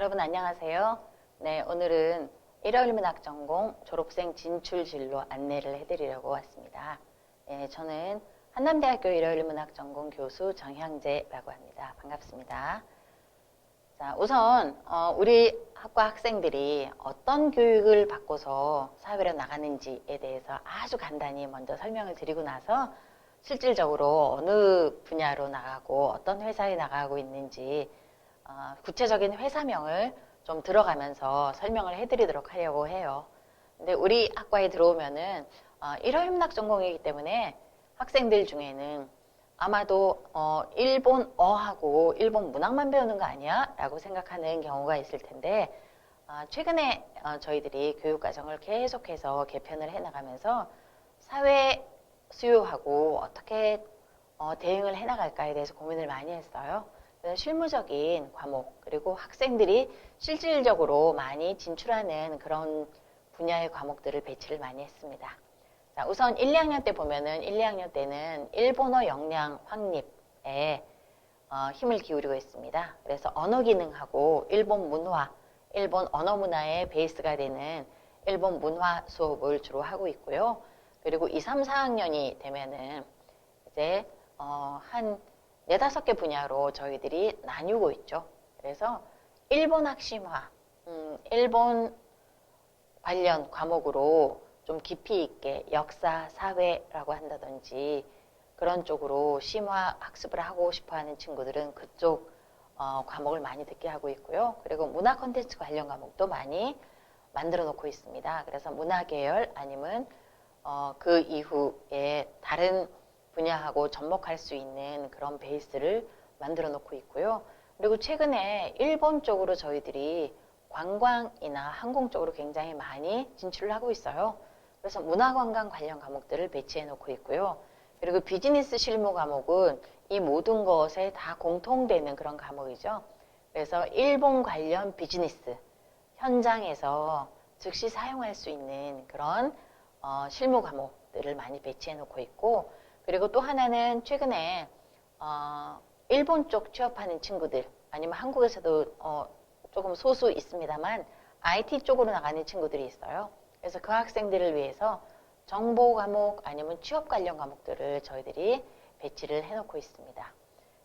여러분 안녕하세요. 네, 오늘은 일요일문학 전공 졸업생 진출 진로 안내를 해드리려고 왔습니다. 네, 저는 한남대학교 일요일문학 전공 교수 정향재라고 합니다. 반갑습니다. 자, 우선 우리 학과 학생들이 어떤 교육을 받고서 사회로 나가는지에 대해서 아주 간단히 먼저 설명을 드리고 나서 실질적으로 어느 분야로 나가고 어떤 회사에 나가고 있는지 구체적인 회사명을 좀 들어가면서 설명을 해드리도록 하려고 해요. 근데 우리 학과에 들어오면은 일요일문학 전공이기 때문에 학생들 중에는 아마도 일본어하고 일본 문학만 배우는 거 아니야? 라고 생각하는 경우가 있을 텐데 최근에 저희들이 교육과정을 계속해서 개편을 해나가면서 사회 수요하고 어떻게 대응을 해나갈까에 대해서 고민을 많이 했어요. 실무적인 과목 그리고 학생들이 실질적으로 많이 진출하는 그런 분야의 과목들을 배치를 많이 했습니다. 자, 우선 1, 2학년 때 보면은 1, 2학년 때는 일본어 역량 확립에 힘을 기울이고 있습니다. 그래서 언어 기능하고 일본 문화, 일본 언어 문화의 베이스가 되는 일본 문화 수업을 주로 하고 있고요. 그리고 2, 3, 4학년이 되면은 이제 한 4, 5개 분야로 저희들이 나뉘고 있죠. 그래서 일본학 심화, 일본 관련 과목으로 좀 깊이 있게 역사, 사회라고 한다든지 그런 쪽으로 심화 학습을 하고 싶어하는 친구들은 그쪽 과목을 많이 듣게 하고 있고요. 그리고 문화 콘텐츠 관련 과목도 많이 만들어 놓고 있습니다. 그래서 문화계열 아니면 그 이후에 다른 분야하고 접목할 수 있는 그런 베이스를 만들어 놓고 있고요. 그리고 최근에 일본 쪽으로 저희들이 관광이나 항공 쪽으로 굉장히 많이 진출을 하고 있어요. 그래서 문화관광 관련 과목들을 배치해 놓고 있고요. 그리고 비즈니스 실무 과목은 이 모든 것에 다 공통되는 그런 과목이죠. 그래서 일본 관련 비즈니스 현장에서 즉시 사용할 수 있는 그런 실무 과목들을 많이 배치해 놓고 있고, 그리고 또 하나는 최근에 일본 쪽 취업하는 친구들 아니면 한국에서도 조금 소수 있습니다만 IT 쪽으로 나가는 친구들이 있어요. 그래서 그 학생들을 위해서 정보 과목 아니면 취업 관련 과목들을 저희들이 배치를 해놓고 있습니다.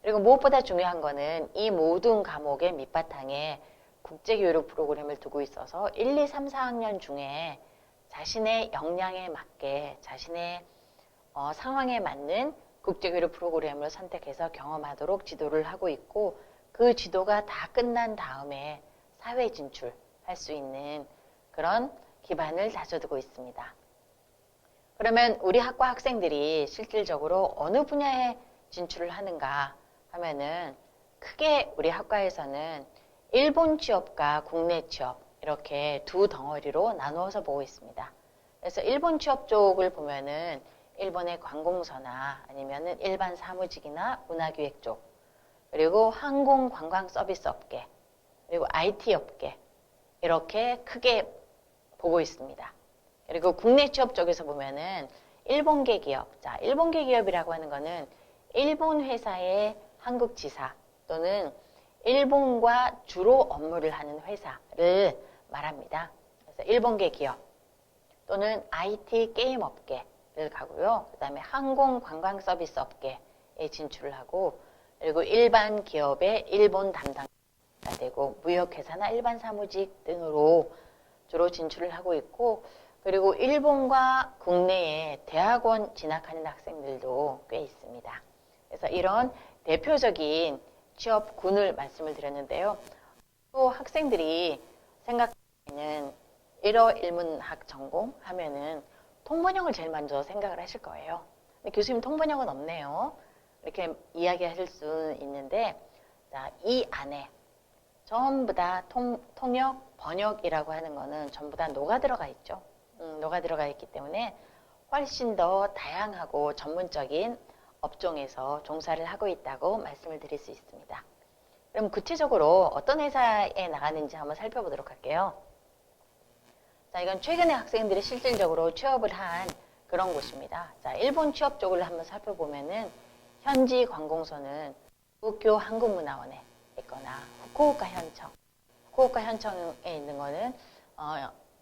그리고 무엇보다 중요한 거는 이 모든 과목의 밑바탕에 국제교육 프로그램을 두고 있어서 1, 2, 3, 4학년 중에 자신의 역량에 맞게 자신의 상황에 맞는 국제교육 프로그램을 선택해서 경험하도록 지도를 하고 있고, 그 지도가 다 끝난 다음에 사회 진출할 수 있는 그런 기반을 다져두고 있습니다. 그러면 우리 학과 학생들이 실질적으로 어느 분야에 진출을 하는가 하면은 크게 우리 학과에서는 일본 취업과 국내 취업 이렇게 두 덩어리로 나누어서 보고 있습니다. 그래서 일본 취업 쪽을 보면은 일본의 관공서나 아니면은 일반 사무직이나 문화기획 쪽, 그리고 항공 관광 서비스 업계, 그리고 IT 업계 이렇게 크게 보고 있습니다. 그리고 국내 취업 쪽에서 보면은 일본계 기업, 자, 일본계 기업이라고 하는 거는 일본 회사의 한국 지사 또는 일본과 주로 업무를 하는 회사를 말합니다. 그래서 일본계 기업 또는 IT 게임 업계를 가고요. 그 다음에 항공 관광 서비스 업계에 진출을 하고, 그리고 일반 기업의 일본 담당가 되고 무역회사나 일반 사무직 등으로 주로 진출을 하고 있고, 그리고 일본과 국내에 대학원 진학하는 학생들도 꽤 있습니다. 그래서 이런 대표적인 취업군을 말씀을 드렸는데요. 또 학생들이 생각하는 일어일문학 전공 하면은 통번역을 제일 먼저 생각을 하실 거예요. 근데 교수님 통번역은 없네요. 이렇게 이야기하실 수 있는데, 자, 이 안에 전부 다 통역, 번역이라고 하는 거는 전부 다 녹아 들어가 있죠. 녹아 들어가 있기 때문에 훨씬 더 다양하고 전문적인 업종에서 종사를 하고 있다고 말씀을 드릴 수 있습니다. 그럼 구체적으로 어떤 회사에 나가는지 한번 살펴보도록 할게요. 자, 이건 최근에 학생들이 실질적으로 취업을 한 그런 곳입니다. 자, 일본 취업 쪽을 한번 살펴보면은 현지 관공서는 도쿄 한국문화원에 있거나 후쿠오카 현청, 후쿠오카 현청에 있는 거는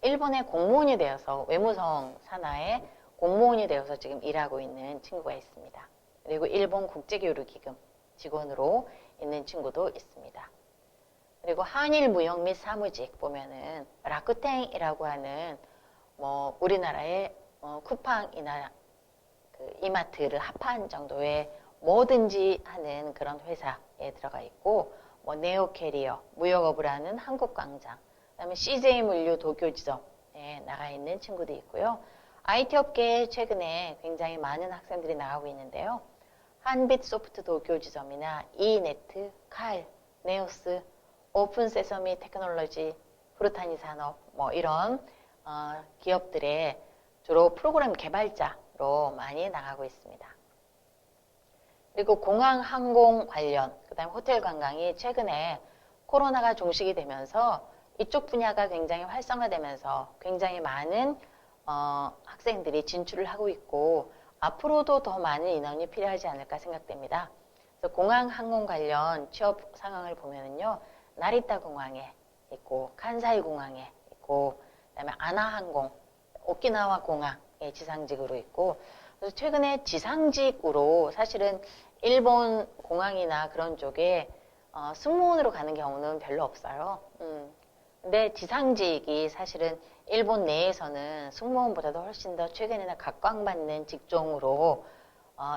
일본의 공무원이 되어서 외무성 산하의 공무원이 되어서 지금 일하고 있는 친구가 있습니다. 그리고 일본 국제교류기금 직원으로 있는 친구도 있습니다. 그리고 한일 무역 및 사무직 보면은 라쿠텐이라고 하는 뭐 우리나라의 쿠팡이나 그 이마트를 합한 정도의 뭐든지 하는 그런 회사에 들어가 있고, 뭐 네오캐리어, 무역업을 하는 한국광장, 그다음에 CJ 물류 도쿄지점에 나가 있는 친구도 있고요. IT 업계에 최근에 굉장히 많은 학생들이 나가고 있는데요. 한빛소프트 도쿄지점이나 이네트, 칼, 네오스, 오픈 세서미 테크놀로지, 후르타니 산업 뭐 이런 기업들의 주로 프로그램 개발자로 많이 나가고 있습니다. 그리고 공항 항공 관련, 그다음에 호텔 관광이 최근에 코로나가 종식이 되면서 이쪽 분야가 굉장히 활성화되면서 굉장히 많은 학생들이 진출을 하고 있고, 앞으로도 더 많은 인원이 필요하지 않을까 생각됩니다. 그래서 공항 항공 관련 취업 상황을 보면은요, 나리타 공항에 있고, 칸사이 공항에 있고, 그다음에 아나항공, 오키나와 공항에 지상직으로 있고, 그래서 최근에 지상직으로 사실은 일본 공항이나 그런 쪽에 승무원으로 가는 경우는 별로 없어요. 근데 지상직이 사실은 일본 내에서는 승무원보다도 훨씬 더 최근에는 각광받는 직종으로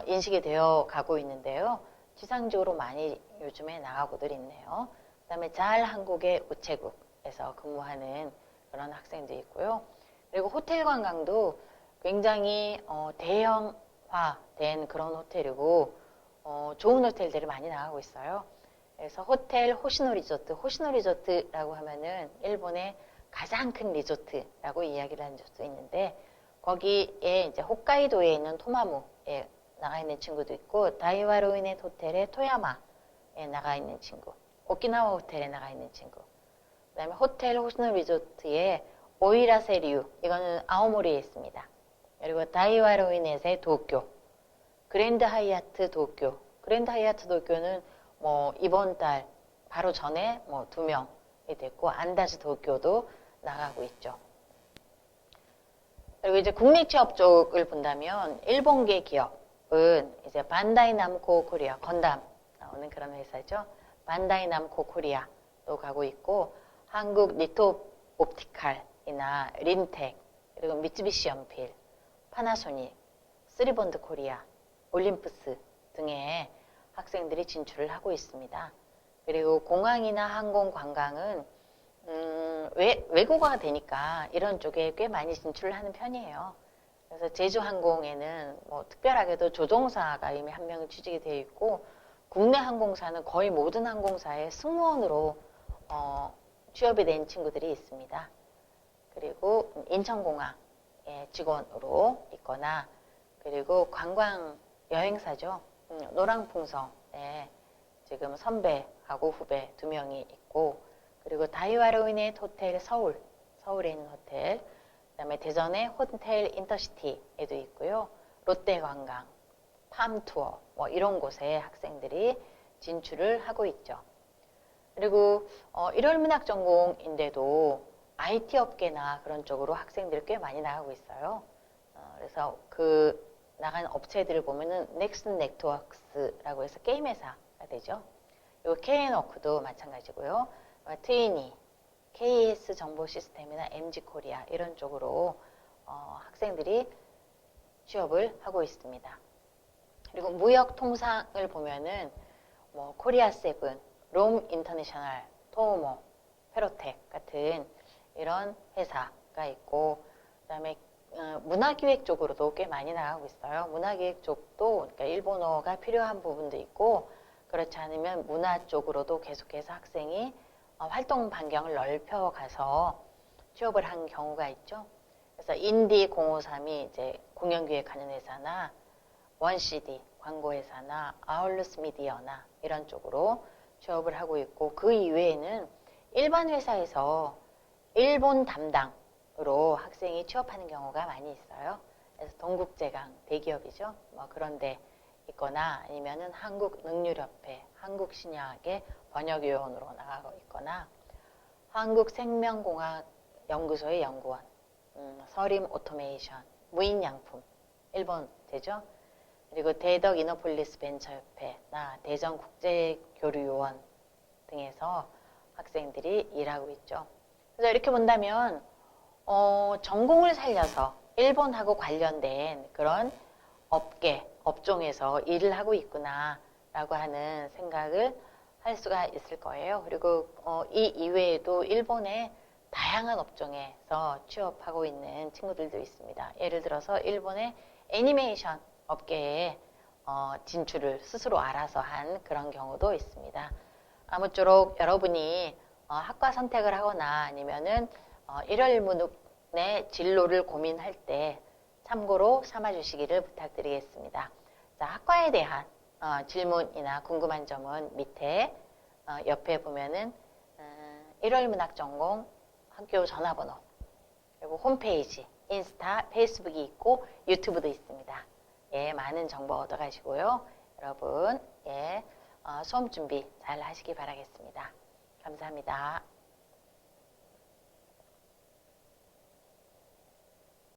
인식이 되어 가고 있는데요. 지상직으로 많이 요즘에 나가고들 있네요. 그다음에 잘 한국의 우체국에서 근무하는 그런 학생도 있고요. 그리고 호텔 관광도 굉장히 대형화된 그런 호텔이고 좋은 호텔들이 많이 나가고 있어요. 그래서 호텔 호시노 리조트, 호시노 리조트라고 하면은 일본의 가장 큰 리조트라고 이야기를 한 적도 있는데, 거기에 이제 홋카이도에 있는 토마무에 나가 있는 친구도 있고, 다이와로 인의 호텔의 토야마에 나가 있는 친구, 오키나와 호텔에 나가 있는 친구, 그다음에 호텔 호시노 리조트의 오이라세류, 이거는 아오모리에 있습니다. 그리고 다이와로 인의 도쿄, 그랜드 하이아트 도쿄, 그랜드 하이아트 도쿄는 뭐 이번 달 바로 전에 뭐 2명이 됐고, 안다즈 도쿄도 나가고 있죠. 그리고 이제 국내 취업 쪽을 본다면 일본계 기업은 이제 반다이 남코 코리아, 건담 나오는 그런 회사죠. 반다이 남코 코리아도 가고 있고, 한국 니토 옵티칼이나 림텍, 그리고 미쓰비시 연필, 파나소닉, 쓰리본드 코리아, 올림푸스 등의 학생들이 진출을 하고 있습니다. 그리고 공항이나 항공 관광은 외국어가 되니까 이런 쪽에 꽤 많이 진출을 하는 편이에요. 그래서 제주항공에는 뭐 특별하게도 조종사가 이미 한 명이 취직이 되어 있고, 국내 항공사는 거의 모든 항공사의 승무원으로 취업이 된 친구들이 있습니다. 그리고 인천공항의 직원으로 있거나, 그리고 관광 여행사죠. 노랑풍성에 지금 선배하고 후배 2명이 있고, 그리고 다이와로인의 호텔 서울에 있는 호텔, 그다음에 대전의 호텔 인터시티에도 있고요. 롯데관광, 팜투어 뭐 이런 곳에 학생들이 진출을 하고 있죠. 그리고 일월문학 전공인데도 IT 업계나 그런 쪽으로 학생들이 꽤 많이 나가고 있어요. 그래서 그 나간 업체들을 보면은 넥슨 네트워크스라고 해서 게임 회사가 되죠. 그리고 KN워크도 마찬가지고요. 트위니, KS 정보 시스템이나 MG 코리아 이런 쪽으로 학생들이 취업을 하고 있습니다. 그리고 무역 통상을 보면은 뭐 코리아 세븐, 롬 인터내셔널, 토모, 페로텍 같은 이런 회사가 있고, 그다음에 문화기획 쪽으로도 꽤 많이 나가고 있어요. 문화기획 쪽도 그러니까 일본어가 필요한 부분도 있고, 그렇지 않으면 문화 쪽으로도 계속해서 학생이 활동 반경을 넓혀가서 취업을 한 경우가 있죠. 그래서 인디 053이 이제 공연기획하는 회사나 원CD 광고회사나 아울루스 미디어나 이런 쪽으로 취업을 하고 있고, 그 이외에는 일반 회사에서 일본 담당으로 학생이 취업하는 경우가 많이 있어요. 그래서 동국제강 대기업이죠. 뭐 그런 데 있거나, 아니면은 한국능률협회, 한국신약의 번역요원으로 나가고 있거나, 한국생명공학연구소의 연구원, 서림 오토메이션, 무인양품, 일본 되죠? 그리고 대덕 이너폴리스 벤처협회나 대전국제교류요원 등에서 학생들이 일하고 있죠. 그래서 이렇게 본다면 전공을 살려서 일본하고 관련된 그런 업종에서 일을 하고 있구나라고 하는 생각을 할 수가 있을 거예요. 그리고 이 이외에도 일본의 다양한 업종에서 취업하고 있는 친구들도 있습니다. 예를 들어서 일본의 애니메이션 업계에 진출을 스스로 알아서 한 그런 경우도 있습니다. 아무쪼록 여러분이 학과 선택을 하거나 아니면은 일월일문의 진로를 고민할 때 참고로 삼아주시기를 부탁드리겠습니다. 자, 학과에 대한 질문이나 궁금한 점은 밑에 옆에 보면은 일월문학전공 학교 전화번호 그리고 홈페이지, 인스타, 페이스북이 있고 유튜브도 있습니다. 예, 많은 정보 얻어가시고요. 여러분, 예, 수험 준비 잘 하시기 바라겠습니다. 감사합니다.